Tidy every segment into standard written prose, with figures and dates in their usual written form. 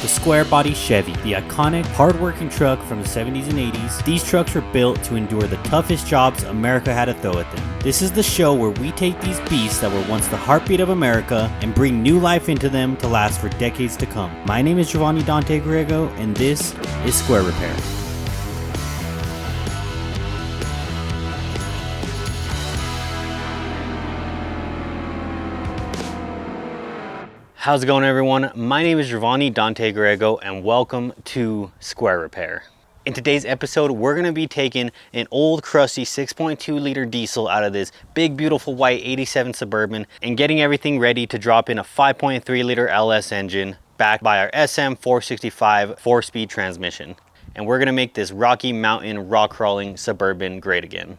The square body Chevy, the iconic, hard-working truck from the 70s and 80s. These trucks were built to endure the toughest jobs America had to throw at them. This is the show where we take these beasts that were once the heartbeat of America and bring new life into them to last for decades to come. My name is Jovani Dante Griego, and this is Square Repair. How's it going, everyone? My name is Jovani Dante Griego, and welcome to Square Repair. In today's episode, we're going to be taking an old crusty 6.2 liter diesel out of this big beautiful white 87 Suburban and getting everything ready to drop in a 5.3 liter LS engine backed by our SM465 4-speed transmission. And we're going to make this Rocky Mountain rock crawling Suburban great again.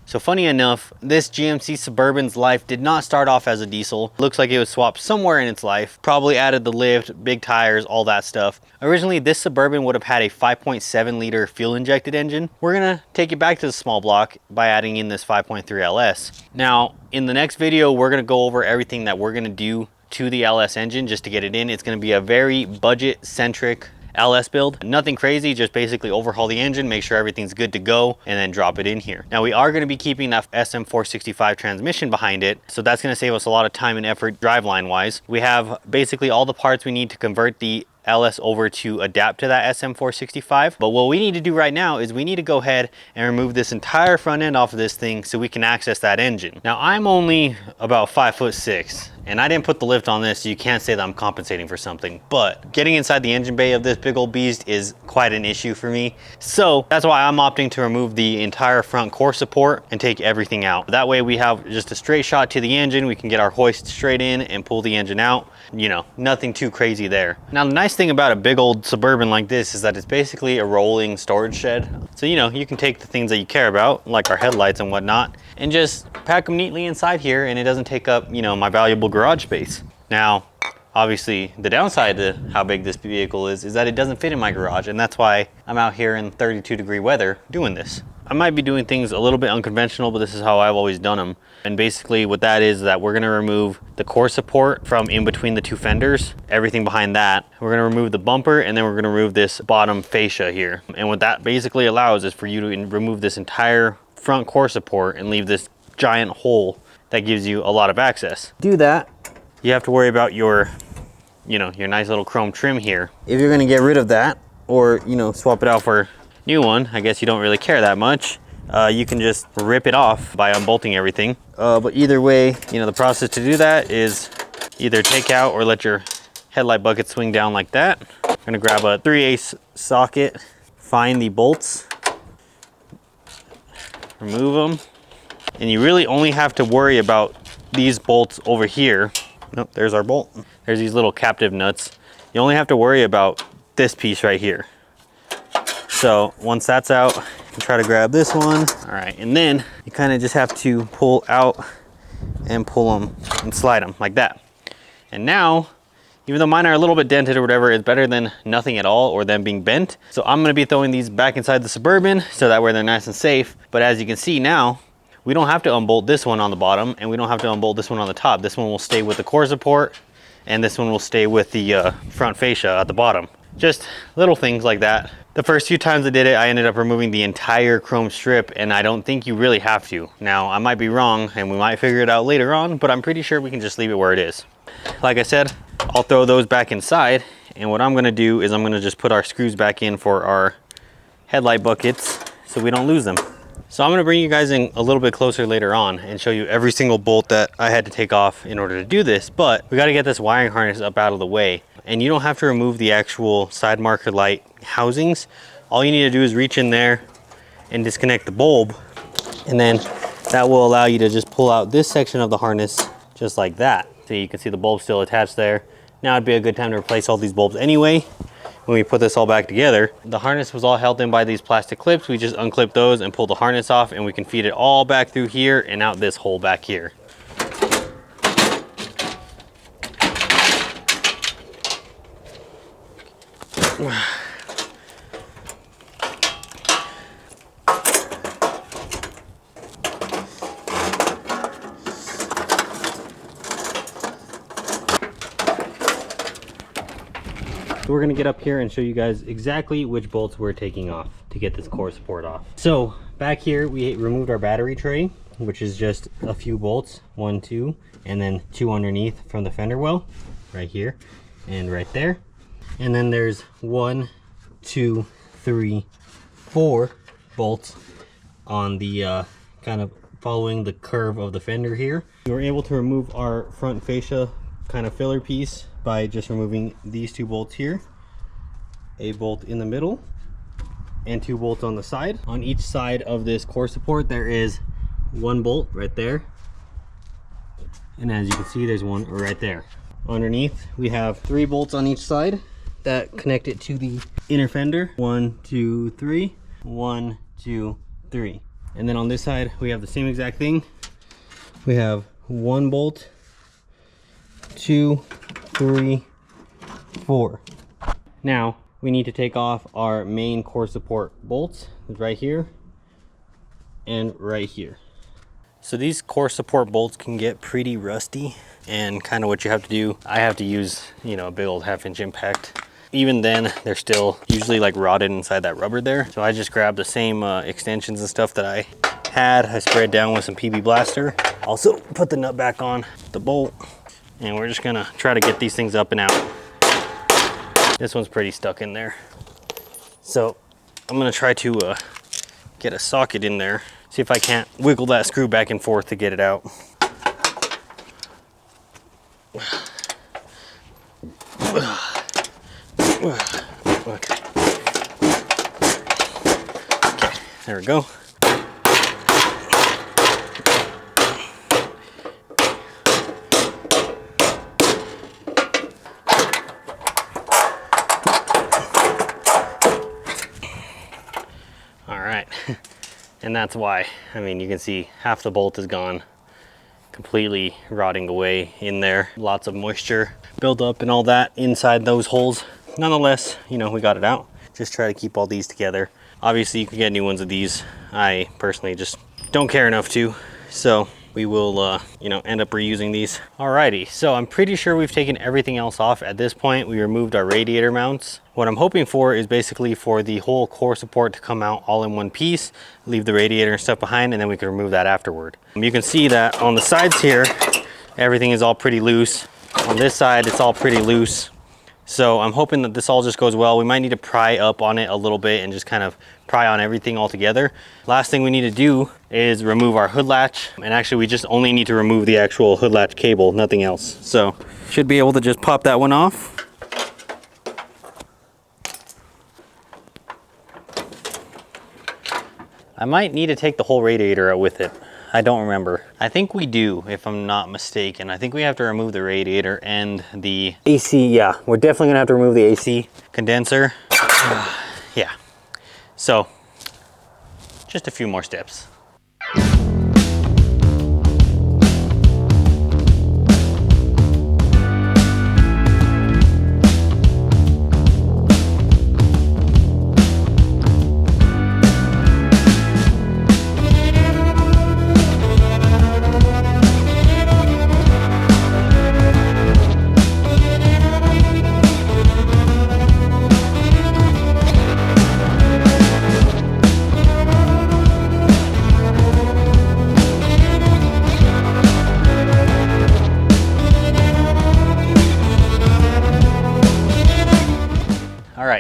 So funny enough, this GMC Suburban's life did not start off as a diesel. Looks like it was swapped somewhere in its life. Probably added the lift, big tires, all that stuff. Originally, this Suburban would have had a 5.7 liter fuel injected engine. We're gonna take it back to the small block by adding in this 5.3 LS. Now, in the next video, we're gonna go over everything that we're gonna do to the LS engine just to get it in. It's gonna be a very budget-centric LS build. Nothing crazy, just basically overhaul the engine, make sure everything's good to go, and then drop it in here. Now we are going to be keeping that SM465 transmission behind it, so that's going to save us a lot of time and effort driveline wise. We have basically all the parts we need to convert the LS over to adapt to that SM465. But what we need to do right now is we need to go ahead and remove this entire front end off of this thing so we can access that engine. Now I'm only about 5'6", and I didn't put the lift on this, so you can't say that I'm compensating for something. But getting inside the engine bay of this big old beast is quite an issue for me. So that's why I'm opting to remove the entire front core support and take everything out. That way we have just a straight shot to the engine. We can get our hoist straight in and pull the engine out. You know, nothing too crazy there. Now the nice thing about a big old Suburban like this is that it's basically a rolling storage shed. So, you know, you can take the things that you care about, like our headlights and whatnot, and just pack them neatly inside here, and it doesn't take up, you know, my valuable garage space. Now, obviously, the downside to how big this vehicle is that it doesn't fit in my garage, and that's why I'm out here in 32-degree weather doing this. I might be doing things a little bit unconventional, but this is how I've always done them. And basically what that is that we're gonna remove the core support from in between the two fenders, everything behind that. We're gonna remove the bumper, and then we're gonna remove this bottom fascia here. And what that basically allows is for you to remove this entire front core support and leave this giant hole that gives you a lot of access. To do that, you have to worry about your, you know, your nice little chrome trim here. If you're gonna get rid of that, or, you know, swap it out for new one, I guess you don't really care that much. You can just rip it off by unbolting everything. But either way, you know, the process to do that is either take out or let your headlight bucket swing down like that. I'm gonna grab a 3/8 socket, find the bolts, remove them, and you really only have to worry about these bolts over here. Nope, there's our bolt. There's these little captive nuts. You only have to worry about this piece right here. So once that's out, you can try to grab this one. All right, and then you kind of just have to pull out and pull them and slide them like that. And now, even though mine are a little bit dented or whatever, it's better than nothing at all or them being bent. So I'm gonna be throwing these back inside the Suburban so that way they're nice and safe. But as you can see now, we don't have to unbolt this one on the bottom, and we don't have to unbolt this one on the top. This one will stay with the core support, and this one will stay with the front fascia at the bottom. Just little things like that. The first few times I did it, I ended up removing the entire chrome strip, and I don't think you really have to. Now, I might be wrong, and we might figure it out later on, but I'm pretty sure we can just leave it where it is. Like I said, I'll throw those back inside, and what I'm gonna do is I'm gonna just put our screws back in for our headlight buckets so we don't lose them. So I'm gonna bring you guys in a little bit closer later on and show you every single bolt that I had to take off in order to do this, but we gotta get this wiring harness up out of the way. And you don't have to remove the actual side marker light housings. All you need to do is reach in there and disconnect the bulb, and then that will allow you to just pull out this section of the harness just like that. So you can see the bulb still attached there. Now would be a good time to replace all these bulbs anyway. When we put this all back together, the harness was all held in by these plastic clips. We just unclip those and pull the harness off, and we can feed it all back through here and out this hole back here. So we're gonna get up here and show you guys exactly which bolts we're taking off to get this core support off. So back here, we removed our battery tray, which is just a few bolts, 1, 2, and then 2 underneath from the fender well, right here and right there. And then there's 1, 2, 3, 4 bolts on the kind of following the curve of the fender here. We were able to remove our front fascia kind of filler piece by just removing these 2 bolts here, a bolt in the middle and 2 bolts on the side. On each side of this core support there is 1 bolt right there, and as you can see there's 1 right there. Underneath we have 3 bolts on each side that connect it to the inner fender. 1, 2, 3, 1, 2, 3. And then on this side we have the same exact thing. We have 1 bolt, 2, 3, 4. Now we need to take off our main core support bolts right here and right here. So these core support bolts can get pretty rusty, and kind of what you have to do, I have to use, you know, a big old 1/2 inch impact. Even then they're still usually like rotted inside that rubber there. So I just grabbed the same extensions and stuff that I had. I sprayed down with some PB Blaster. Also put the nut back on the bolt, and we're just gonna try to get these things up and out. This one's pretty stuck in there. So I'm gonna try to get a socket in there. See if I can't wiggle that screw back and forth to get it out. Okay, there we go. All right, and that's why, I mean, you can see half the bolt is gone, completely rotting away in there. Lots of moisture built up and all that inside those holes. Nonetheless, you know, we got it out. Just try to keep all these together. Obviously you can get new ones of these. I personally just don't care enough to, so we will you know, end up reusing these. Alrighty, so I'm pretty sure we've taken everything else off at this point. We removed our radiator mounts. What I'm hoping for is basically for the whole core support to come out all in one piece, leave the radiator and stuff behind, and then we can remove that afterward. You can see that on the sides here, everything is all pretty loose. On this side, it's all pretty loose. So I'm hoping that this all just goes well. We might need to pry up on it a little bit and just kind of pry on everything all together. Last thing we need to do is remove our hood latch. And actually we just only need to remove the actual hood latch cable, nothing else. So should be able to just pop that one off. I might need to take the whole radiator out with it. I don't remember. I think we do, if I'm not mistaken. I think we have to remove the radiator and the AC. Yeah, we're definitely gonna have to remove the AC condenser. Yeah, so just a few more steps.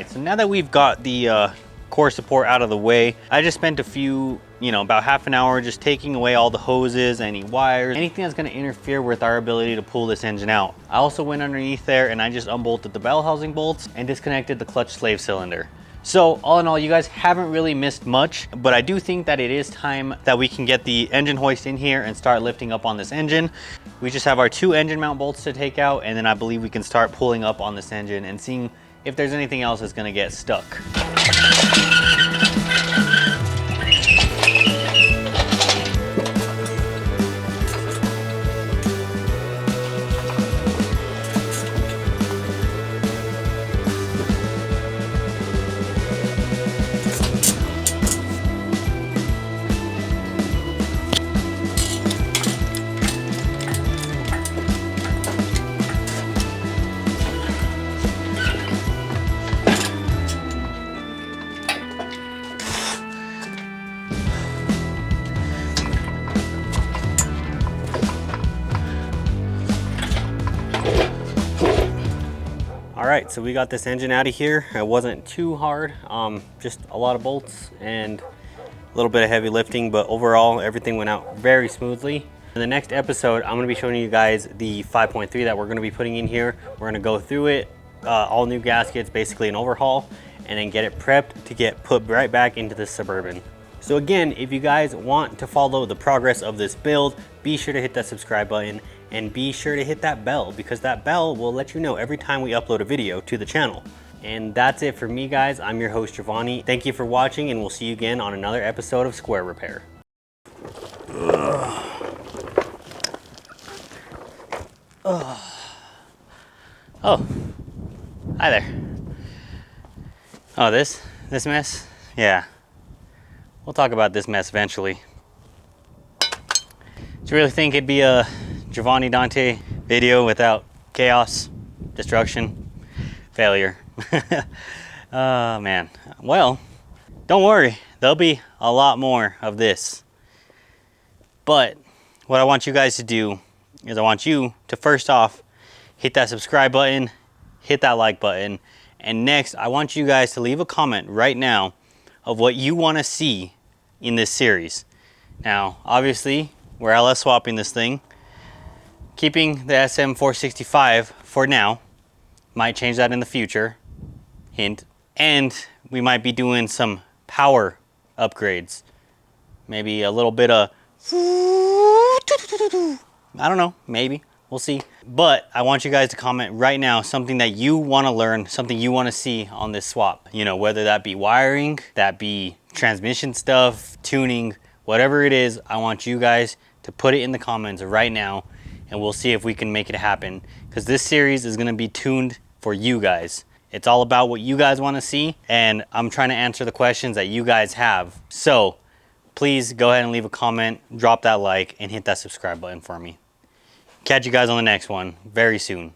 So now that we've got the core support out of the way, I just spent a few, about half an hour just taking away all the hoses, any wires, anything that's going to interfere with our ability to pull this engine out. I also went underneath there and I just unbolted the bell housing bolts and disconnected the clutch slave cylinder. So all in all, you guys haven't really missed much, but I do think that it is time that we can get the engine hoist in here and start lifting up on this engine. We just have our 2 engine mount bolts to take out, and then I believe we can start pulling up on this engine and seeing if there's anything else that's gonna get stuck. so we got this engine out of here. It wasn't too hard, just a lot of bolts and a little bit of heavy lifting, but overall everything went out very smoothly. In the next episode, I'm gonna be showing you guys the 5.3 that we're gonna be putting in here. We're gonna go through it, all new gaskets, basically an overhaul, and then get it prepped to get put right back into the Suburban. So again, if you guys want to follow the progress of this build, be sure to hit that subscribe button and be sure to hit that bell, because that bell will let you know every time we upload a video to the channel. And that's it for me, guys. I'm your host, Jovani. Thank you for watching, and we'll see you again on another episode of Square Repair. Oh, hi there. Oh, this mess? Yeah. We'll talk about this mess eventually. Do you really think it'd be a Jovani Dante video without chaos, destruction, failure? Oh man. Well, don't worry, there'll be a lot more of this. But what I want you guys to do is I want you to first off hit that subscribe button, hit that like button, and next I want you guys to leave a comment right now of what you want to see in this series. Now, obviously, we're LS swapping this thing, keeping the SM465 for now. Might change that in the future, hint. And we might be doing some power upgrades. Maybe a little bit of, I don't know, maybe, we'll see. But I want you guys to comment right now something that you want to learn, something you want to see on this swap. You know, whether that be wiring, that be transmission stuff, tuning, whatever it is, I want you guys to put it in the comments right now, and we'll see if we can make it happen, because this series is going to be tuned for you guys. It's all about what you guys want to see, and I'm trying to answer the questions that you guys have. So please go ahead and leave a comment, drop that like, and hit that subscribe button for me. Catch you guys on the next one very soon.